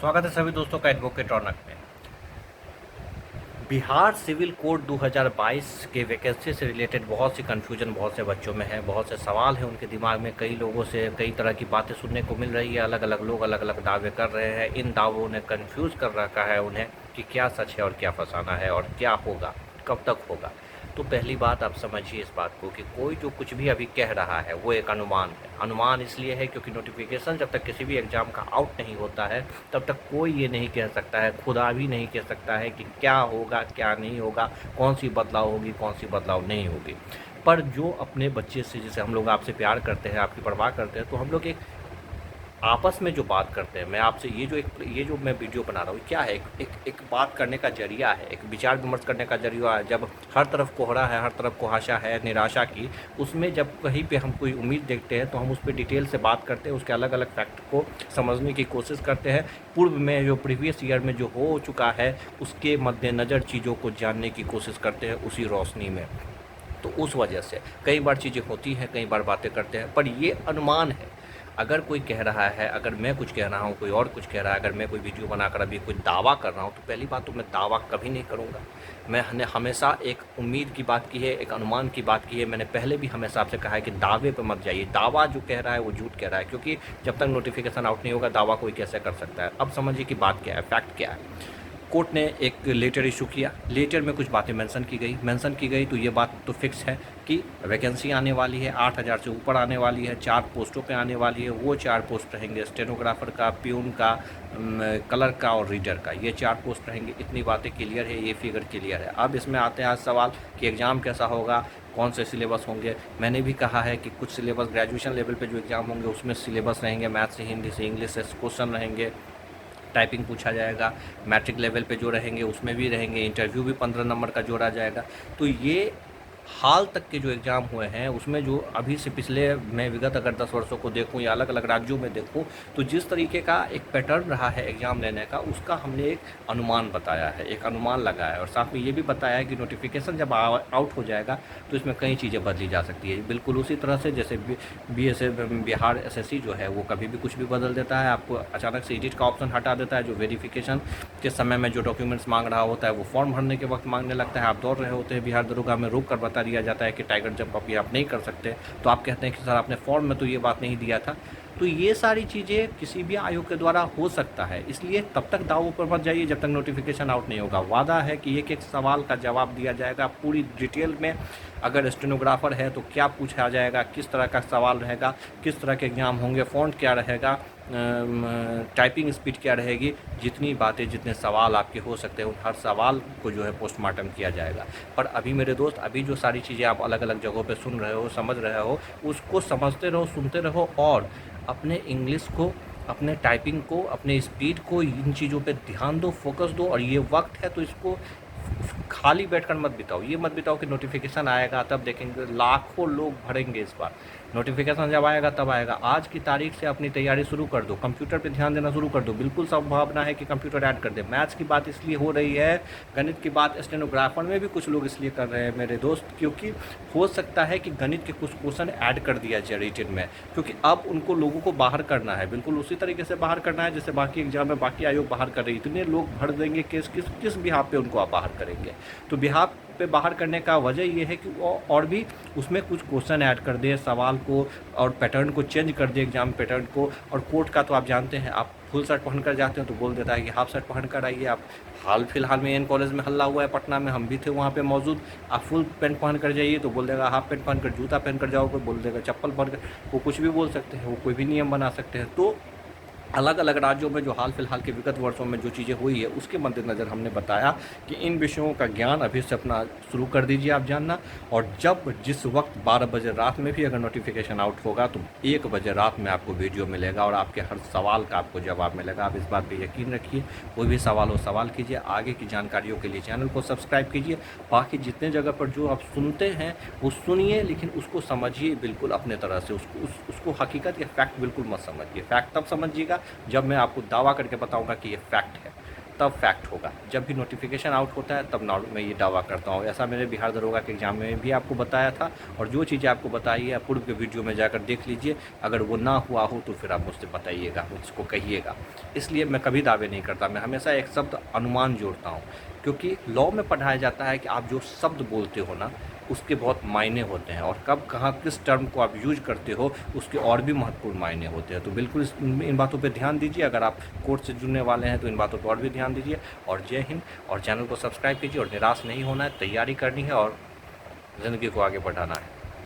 स्वागत है सभी दोस्तों का एडवोकेट रौनक में। बिहार सिविल कोड 2022 के वैकेंसी से रिलेटेड बहुत सी कन्फ्यूजन बहुत से बच्चों में है, बहुत से सवाल हैं उनके दिमाग में। कई लोगों से कई तरह की बातें सुनने को मिल रही है, अलग अलग लोग अलग अलग दावे कर रहे हैं। इन दावों ने कन्फ्यूज़ कर रखा है उन्हें कि क्या सच है और क्या फसाना है और क्या होगा, कब तक होगा। तो पहली बात आप समझिए इस बात को कि कोई जो कुछ भी अभी कह रहा है वो एक अनुमान है। अनुमान इसलिए है क्योंकि नोटिफिकेशन जब तक किसी भी एग्ज़ाम का आउट नहीं होता है तब तक कोई ये नहीं कह सकता है, खुदा भी नहीं कह सकता है कि क्या होगा क्या नहीं होगा, कौन सी बदलाव होगी कौन सी बदलाव नहीं होगी। पर जो अपने बच्चे से, जैसे हम लोग आपसे प्यार करते हैं, आपकी परवाह करते हैं, तो हम लोग एक आपस में जो बात करते हैं, मैं आपसे ये जो मैं वीडियो बना रहा हूँ क्या है, एक बात करने का जरिया है, एक विचार विमर्श करने का जरिया है। जब हर तरफ कोहरा है, हर तरफ कुहासा है निराशा की, उसमें जब कहीं पे हम कोई उम्मीद देखते हैं तो हम उस पर डिटेल से बात करते हैं, उसके अलग अलग फैक्ट को समझने की कोशिश करते हैं। पूर्व में जो प्रीवियस ईयर में जो हो चुका है उसके मद्देनज़र चीज़ों को जानने की कोशिश करते हैं उसी रोशनी में। तो उस वजह से कई बार चीज़ें होती हैं, कई बार बातें करते हैं, पर ये अनुमान है। अगर कोई कह रहा है, अगर मैं कुछ कह रहा हूँ, कोई और कुछ कह रहा है, अगर मैं कोई वीडियो बनाकर अभी कोई दावा कर रहा हूँ, तो पहली बात तो मैं दावा कभी नहीं करूँगा। मैंने हमेशा एक उम्मीद की बात की है, एक अनुमान की बात की है। मैंने पहले भी हमेशा आपसे कहा है कि दावे पे मत जाइए। दावा जो कह रहा है वो झूठ कह रहा है, क्योंकि जब तक नोटिफिकेशन आउट नहीं होगा दावा कोई कैसे कर सकता है। अब समझिए कि बात क्या है, फैक्ट क्या है। कोर्ट ने एक लेटर इशू किया, लेटर में कुछ बातें मेंशन की गई तो ये बात तो फिक्स है कि वैकेंसी आने वाली है, 8,000 से ऊपर आने वाली है, 4 पोस्टों पे आने वाली है। वो 4 पोस्ट रहेंगे स्टेनोग्राफर का, प्यून का, क्लर्क का और रीडर का, ये 4 पोस्ट रहेंगे। इतनी बातें क्लियर है, ये फिगर क्लियर है। अब इसमें आते हैं आज सवाल कि एग्ज़ाम कैसा होगा, कौन से सिलेबस होंगे। मैंने भी कहा है कि कुछ सिलेबस ग्रेजुएशन लेवल पे जो एग्ज़ाम होंगे उसमें सिलेबस रहेंगे, मैथ से, हिंदी से, इंग्लिश से क्वेश्चन रहेंगे, टाइपिंग पूछा जाएगा। मैट्रिक लेवल पे जो रहेंगे उसमें भी रहेंगे, इंटरव्यू भी 15 नंबर का जोड़ा जाएगा। तो ये हाल तक के जो एग्ज़ाम हुए हैं उसमें जो अभी से पिछले मैं विगत अगर 10 वर्षों को देखूं या अलग अलग राज्यों में देखूं, तो जिस तरीके का एक पैटर्न रहा है एग्ज़ाम लेने का, उसका हमने एक अनुमान बताया है, एक अनुमान लगाया है। और साथ में ये भी बताया है कि नोटिफिकेशन जब आउट हो जाएगा तो इसमें कई चीज़ें बदली जा सकती है। बिल्कुल उसी तरह से जैसे बिहार एसएससी जो है वो कभी भी कुछ भी बदल देता है। आपको अचानक से एडिट का ऑप्शन हटा देता है, जो वेरिफिकेशन के समय में जो डॉक्यूमेंट्स मांग रहा होता है वो फॉर्म भरने के वक्त मांगने लगता है। आप दौड़ रहे होते हैं, बिहार दरोगा में रोक कर बता दिया जाता है कि टाइगर जंप अभी आप नहीं कर सकते, तो आप कहते हैं कि सर आपने फॉर्म में तो ये बात नहीं दिया था। तो ये सारी चीज़ें किसी भी आयोग के द्वारा हो सकता है, इसलिए तब तक दावों पर मत जाइए जब तक नोटिफिकेशन आउट नहीं होगा। वादा है कि एक एक सवाल का जवाब दिया जाएगा पूरी डिटेल में। अगर स्टेनोग्राफर है तो क्या पूछा जाएगा, किस तरह का सवाल रहेगा, किस तरह के एग्ज़ाम होंगे, फ़ॉन्ट क्या रहेगा, टाइपिंग स्पीड क्या रहेगी, जितनी बातें जितने सवाल आपके हो सकते हैं उन हर सवाल को जो है पोस्टमार्टम किया जाएगा। पर अभी मेरे दोस्त, अभी जो सारी चीज़ें आप अलग अलग जगहों पे सुन रहे हो, समझ रहे हो, उसको समझते रहो, सुनते रहो और अपने इंग्लिश को, अपने टाइपिंग को, अपने स्पीड को, इन चीज़ों पे ध्यान दो, फोकस दो। और ये वक्त है तो इसको खाली बैठकर मत बिताओ। ये मत बिताओ कि नोटिफिकेशन आएगा तब देखेंगे, लाखों लोग भरेंगे इस बार। नोटिफिकेशन जब आएगा तब आएगा। आज की तारीख से अपनी तैयारी शुरू कर दो, कंप्यूटर पे ध्यान देना शुरू कर दो। बिल्कुल संभावना है कि कंप्यूटर ऐड कर दे। मैथ्स की बात इसलिए हो रही है, गणित की बात स्टेनोग्राफर में भी कुछ लोग इसलिए कर रहे हैं मेरे दोस्त, क्योंकि हो सकता है कि गणित के कुछ क्वेश्चन ऐड कर दिया जाए रिटन में, क्योंकि अब उनको लोगों को बाहर करना है, बिल्कुल उसी तरीके से बाहर करना है जैसे बाकी एग्जाम में बाकी आयोग बाहर कर रही है। इतने लोग भर देंगे कि किस बिहार पे उनको आप बाहर करेंगे। तो बिहार पे बाहर करने का वजह ये है कि वो और भी उसमें कुछ क्वेश्चन ऐड कर दे, सवाल को और पैटर्न को चेंज कर दे, एग्जाम पैटर्न को। और कोर्ट का तो आप जानते हैं, आप फुल शर्ट पहन कर जाते हैं तो बोल देता है कि हाफ शर्ट पहन कर आइए। आप हाल फिलहाल में एन कॉलेज में हल्ला हुआ है पटना में, हम भी थे वहाँ पे मौजूद। आप फुल पैंट पहन कर जाइए तो बोल देगा हाफ पैंट पहन कर, जूता पहन कर जाओगे बोल देगा चप्पल पहन कर। वो कुछ भी बोल सकते हैं, वो कोई भी नियम बना सकते हैं। तो अलग अलग राज्यों में जो हाल फिलहाल के विगत वर्षों में जो चीज़ें हुई है उसके मद्देनज़र हमने बताया कि इन विषयों का ज्ञान अभी से अपना शुरू कर दीजिए आप जानना। और जब जिस वक्त 12 बजे रात में भी अगर नोटिफिकेशन आउट होगा तो 1 बजे रात में आपको वीडियो मिलेगा और आपके हर सवाल का आपको जवाब मिलेगा। आप इस बात पर यकीन रखिए। कोई भी सवाल हो सवाल कीजिए। आगे की जानकारियों के लिए चैनल को सब्सक्राइब कीजिए। बाकी जितने जगह पर जो आप सुनते हैं वो सुनिए, लेकिन उसको समझिए बिल्कुल अपने तरह से। उसको हकीकत या फैक्ट बिल्कुल मत समझिए। फैक्ट तब समझिएगा जब मैं आपको दावा करके बताऊंगा कि ये फैक्ट है। तब फैक्ट होगा। जब भी नोटिफिकेशन आउट होता है तब मैं ये दावा करता हूँ। ऐसा मैंने बिहार दरोगा के एग्ज़ाम में भी आपको बताया था, और जो चीज़ें आपको बताई है पूर्व के वीडियो में जाकर देख लीजिए। अगर वो ना हुआ हो तो फिर आप मुझसे बताइएगा, मुझको कहिएगा। इसलिए मैं कभी दावे नहीं करता, मैं हमेशा एक शब्द अनुमान जोड़ता हूँ, क्योंकि लॉ में पढ़ाया जाता है कि आप जो शब्द बोलते हो ना उसके बहुत मायने होते हैं, और कब कहाँ किस टर्म को आप यूज करते हो उसके और भी महत्वपूर्ण मायने होते हैं। तो बिल्कुल इन बातों पे ध्यान दीजिए। अगर आप कोर्स से जुड़ने वाले हैं तो इन बातों पर और भी ध्यान दीजिए। और जय हिंद। और चैनल को सब्सक्राइब कीजिए, और निराश नहीं होना है, तैयारी करनी है और ज़िंदगी को आगे बढ़ाना है।